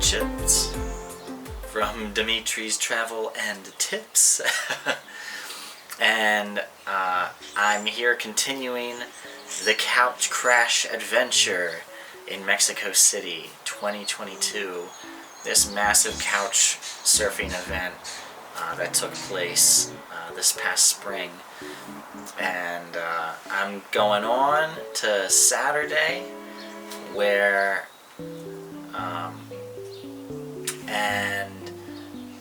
chips from Dimitri's Travel and Tips. And I'm here continuing the couch crash adventure in Mexico City 2022. This massive couch surfing event that took place this past spring. And I'm going on to Saturday, where and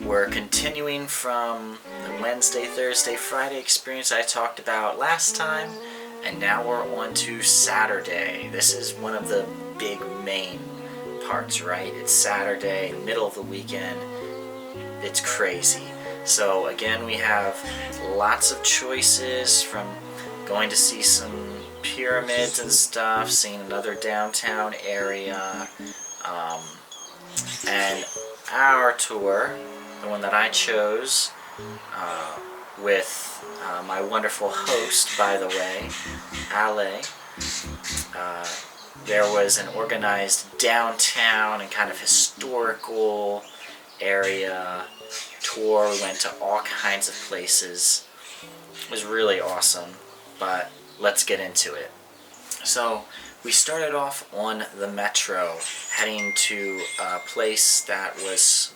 we're continuing from the Wednesday, Thursday, Friday experience I talked about last time, and now we're on to Saturday. This is one of the big main parts, right? It's Saturday, middle of the weekend. It's crazy. So again, we have lots of choices, from going to see some pyramids and stuff, seeing another downtown area, and our tour, the one that I chose, with my wonderful host, by the way, Ale. There was an organized downtown and kind of historical area tour. We went to all kinds of places. It was really awesome, but let's get into it. So we started off on the metro, heading to a place that was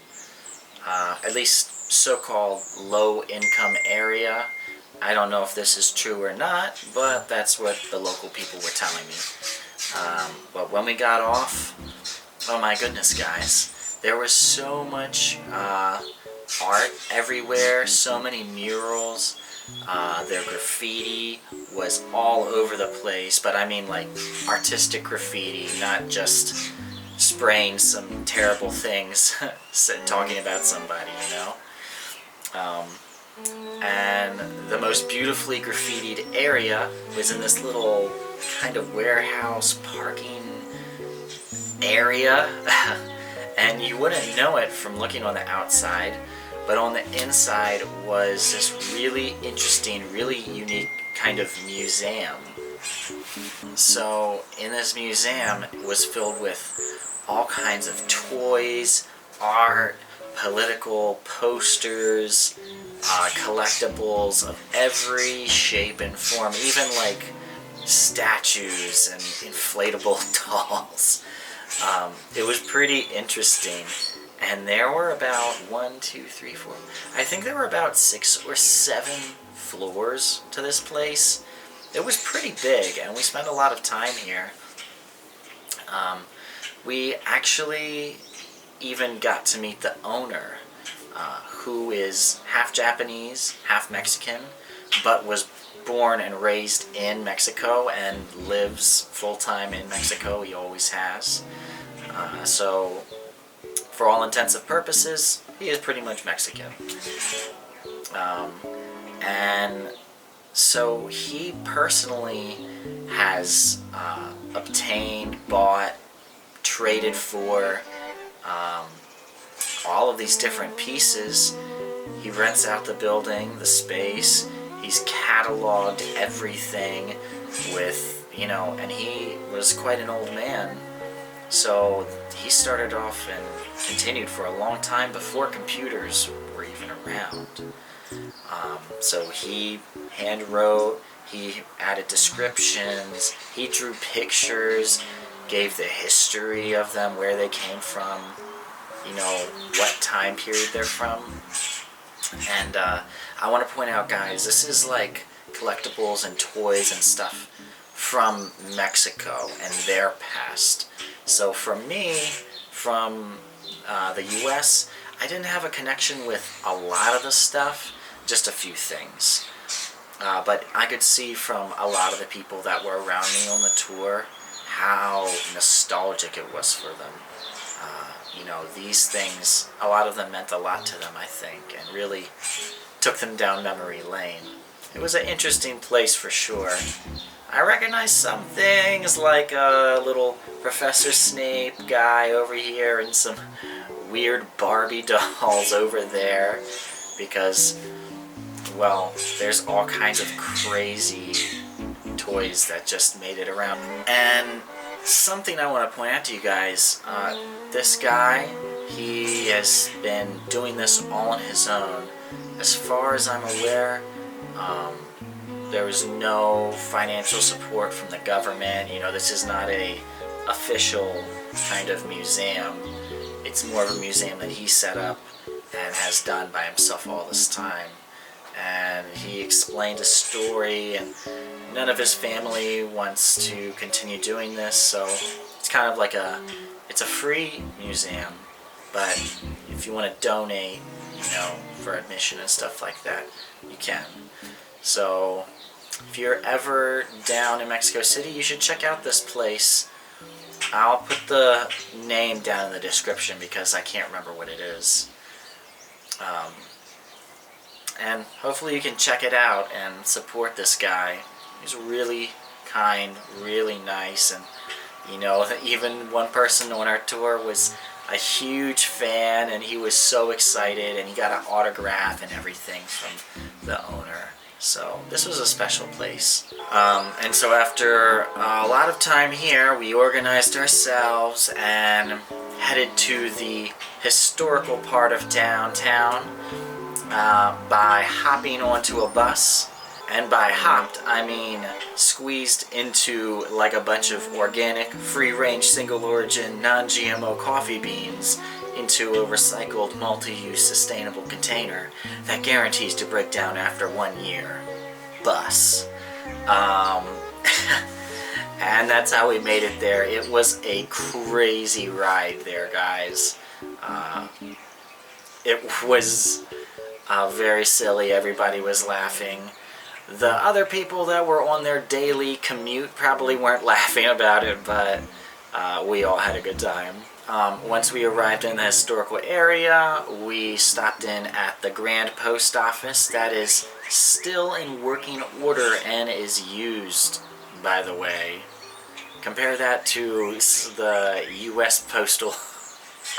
at least so-called low-income area. I don't know if this is true or not, but that's what the local people were telling me. But when we got off, oh my goodness, guys, there was so much art everywhere, so many murals. Their graffiti was all over the place, but I mean like artistic graffiti, not just spraying some terrible things talking about somebody, you know? And the most beautifully graffitied area was in this little kind of warehouse parking area. And you wouldn't know it from looking on the outside, but on the inside was this really interesting, really unique kind of museum. So in this museum, it was filled with all kinds of toys, art, political posters, collectibles of every shape and form, even like statues and inflatable dolls. It was pretty interesting. And there were about I think there were about 6 or 7 floors to this place. It was pretty big, and we spent a lot of time here. We actually even got to meet the owner, who is half Japanese, half Mexican, but was born and raised in Mexico and lives full-time in Mexico. He always has. So for all intents and purposes, he is pretty much Mexican. And so he personally has obtained, bought, traded for all of these different pieces. He rents out the building, the space. He's cataloged everything with, you know, and he was quite an old man. So he started off and continued for a long time before computers were even around. So he hand wrote, he added descriptions, he drew pictures, gave the history of them, where they came from, you know, what time period they're from. And I want to point out, guys, this is like collectibles and toys and stuff from Mexico and their past. So for me, from the US, I didn't have a connection with a lot of the stuff, just a few things. But I could see from a lot of the people that were around me on the tour how nostalgic it was for them. You know, these things, a lot of them meant a lot to them, I think, and really took them down memory lane. It was an interesting place for sure. I recognize some things, like a little Professor Snape guy over here and some weird Barbie dolls over there, because, well, there's all kinds of crazy toys that just made it around. And something I want to point out to you guys, this guy He has been doing this all on his own. As far as I'm aware, there was no financial support from the government. You know, this is not a official kind of museum. It's more of a museum that he set up and has done by himself all this time. And he explained a story, and none of his family wants to continue doing this, so it's kind of like it's a free museum, but if you want to donate, you know, for admission and stuff like that, you can. So if you're ever down in Mexico City, you should check out this place. I'll put the name down in the description because I can't remember what it is. And hopefully you can check it out and support this guy. He's really kind, really nice, and you know, even one person on our tour was a huge fan, and he was so excited, and he got an autograph and everything from the owner. So this was a special place. And so after a lot of time here, we organized ourselves and headed to the historical part of downtown by hopping onto a bus. And by hopped, I mean squeezed into like a bunch of organic, free-range, single-origin, non-GMO coffee beans into a recycled, multi-use, sustainable container that guarantees to break down after 1 year. Bus. And that's how we made it there. It was a crazy ride there, guys. It was very silly. Everybody was laughing. The other people that were on their daily commute probably weren't laughing about it, but we all had a good time. Once we arrived in the historical area, we stopped in at the Grand Post Office. That is still in working order and is used, by the way. Compare that to the U.S. Postal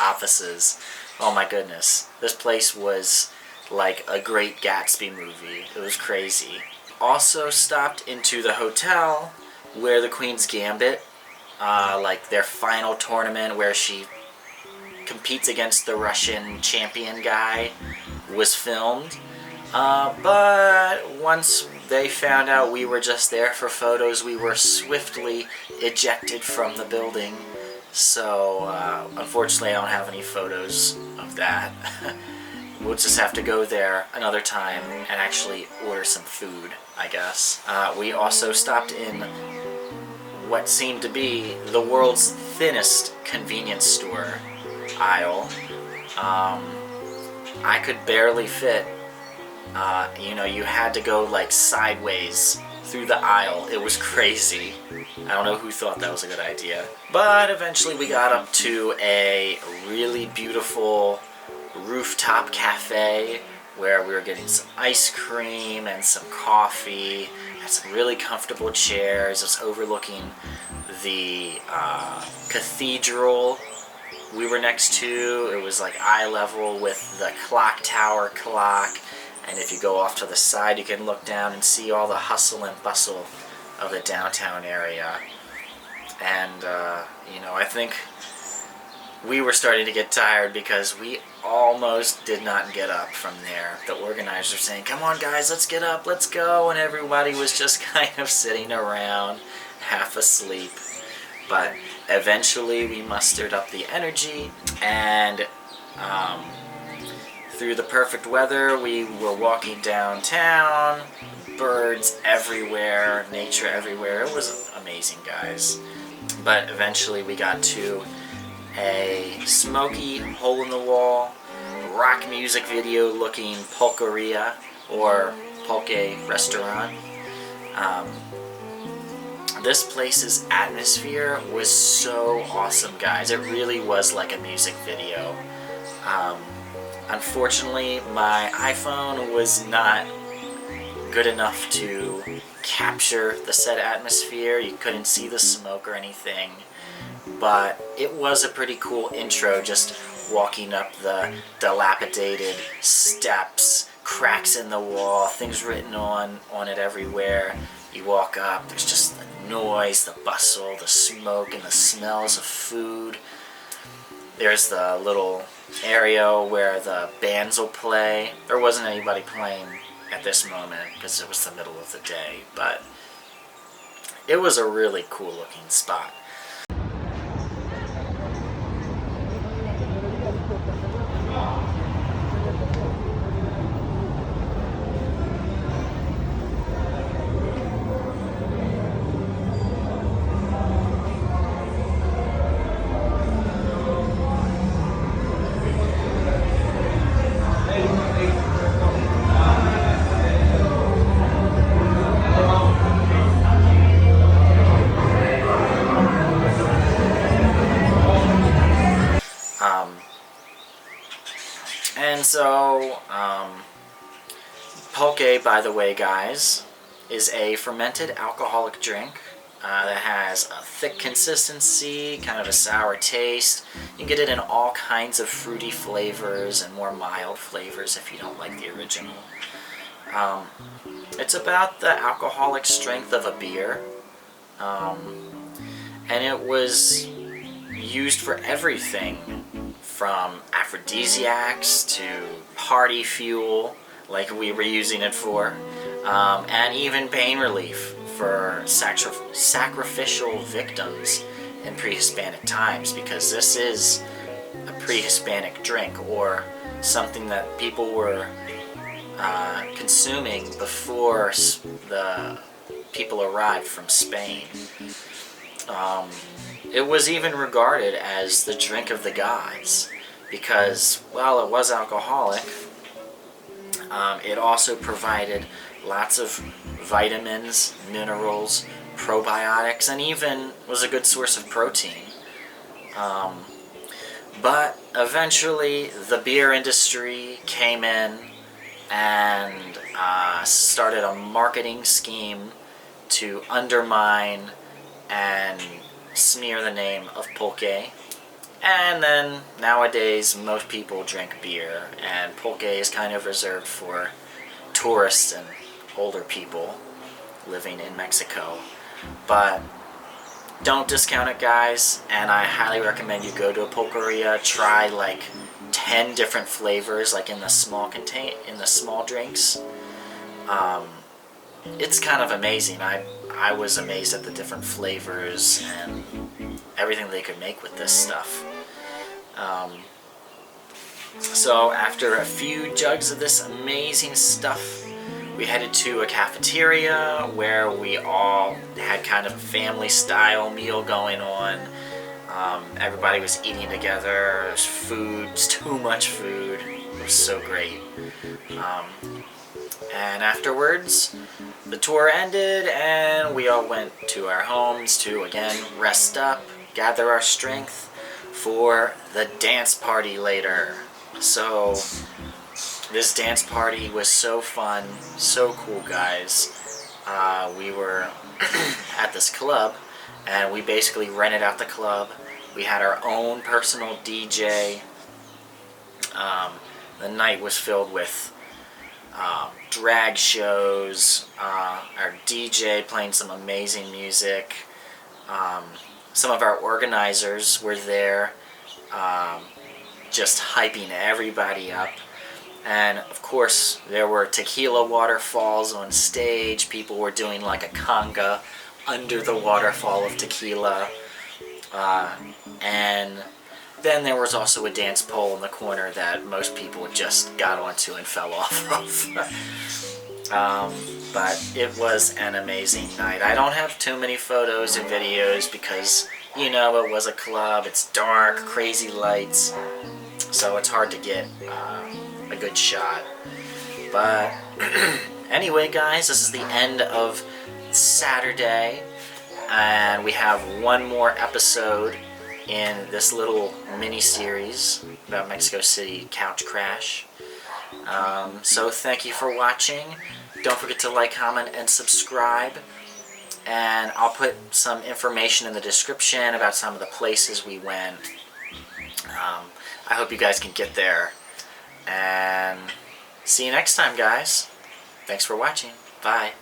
Offices. Oh my goodness. This place was like a Great Gatsby movie. It was crazy. Also stopped into the hotel where the Queen's Gambit, like their final tournament where she competes against the Russian champion guy, was filmed. But once they found out we were just there for photos, we were swiftly ejected from the building. So unfortunately I don't have any photos of that. We'll just have to go there another time and actually order some food, I guess. We also stopped in what seemed to be the world's thinnest convenience store aisle. I could barely fit. You know, you had to go like sideways through the aisle. It was crazy. I don't know who thought that was a good idea. But eventually we got up to a really beautiful Rooftop Cafe where we were getting some ice cream and some coffee. Had some really comfortable chairs. It was overlooking the cathedral we were next to. It was like eye level with the clock tower clock. And if you go off to the side, you can look down and see all the hustle and bustle of the downtown area. And, you know, I think we were starting to get tired because we almost did not get up from there. The organizers were saying, come on guys, let's get up, let's go. And everybody was just kind of sitting around, half asleep. But eventually we mustered up the energy, and through the perfect weather, we were walking downtown, birds everywhere, nature everywhere. It was amazing, guys. But eventually we got to a smoky, hole-in-the-wall, rock music video looking pulqueria, or Polka restaurant. This place's atmosphere was so awesome, guys. It really was like a music video. Unfortunately, my iPhone was not good enough to capture the said atmosphere. You couldn't see the smoke or anything. But it was a pretty cool intro, just walking up the dilapidated steps, cracks in the wall, things written on it everywhere. You walk up, there's just the noise, the bustle, the smoke, and the smells of food. There's the little area where the bands will play. There wasn't anybody playing at this moment because it was the middle of the day, but it was a really cool looking spot. And so, Polka, by the way, guys, is a fermented alcoholic drink that has a thick consistency, kind of a sour taste. You can get it in all kinds of fruity flavors and more mild flavors if you don't like the original. It's about the alcoholic strength of a beer, and it was used for everything from aphrodisiacs to party fuel, like we were using it for, and even pain relief for sacrificial victims in pre-Hispanic times, because this is a pre-Hispanic drink, or something that people were consuming before the people arrived from Spain. It was even regarded as the drink of the gods because, well, it was alcoholic. It also provided lots of vitamins, minerals, probiotics, and even was a good source of protein. But eventually the beer industry came in and started a marketing scheme to undermine and smear the name of Polka. And then nowadays most people drink beer, and Polka is kind of reserved for tourists and older people living in Mexico. But don't discount it, guys, and I highly recommend you go to a pulqueria, try like 10 different flavors, like in the small drinks. It's kind of amazing. I was amazed at the different flavors and everything they could make with this stuff. So after a few jugs of this amazing stuff, we headed to a cafeteria where we all had kind of a family style meal going on. Everybody was eating together. There was food, too much food. It was so great. And afterwards, the tour ended and we all went to our homes to, again, rest up, gather our strength for the dance party later. So this dance party was so fun, so cool, guys. We were at this club and we basically rented out the club. We had our own personal DJ. The night was filled with drag shows, our DJ playing some amazing music. Some of our organizers were there, just hyping everybody up. And of course there were tequila waterfalls on stage. People were doing like a conga under the waterfall of tequila. And then there was also a dance pole in the corner that most people just got onto and fell off of. But it was an amazing night. I don't have too many photos and videos because, you know, it was a club, it's dark, crazy lights, so it's hard to get a good shot. But anyway, guys, this is the end of Saturday, and we have one more episode in this little mini-series about Mexico City couch crash. So thank you for watching. Don't forget to like, comment, and subscribe. And I'll put some information in the description about some of the places we went. I hope you guys can get there. And see you next time, guys. Thanks for watching. Bye.